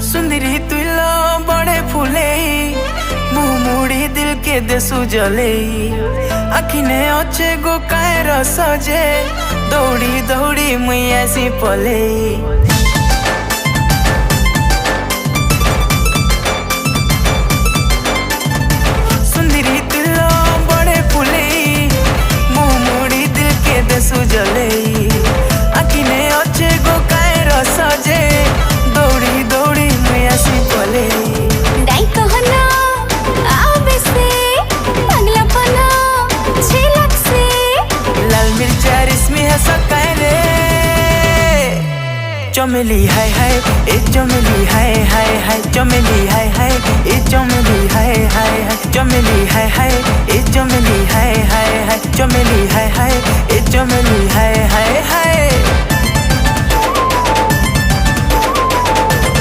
सुंदरी तुलो बड़े फूले मुँह मुड़ी दिल के देसु जले आखिने अच्छे गो कायर सजे दौड़ी दौड़ी मुई ऐसी पले सुंदरी तुलो बड़े फूले मुँह मुड़ी दिल के देसु जले आखिने अच्छे गो कायर सजे दौड़ी दौड़ी मुई ऐसी पले डाई कहना आवे से पगला पना झिलक से लाल मिर्चा रिस्मी है सकाय रे चमेली हाय हाय ए चमेली हाय हाय हाय चमेली हाय हाय ए चमेली हाय हाय हाय चमेली हाय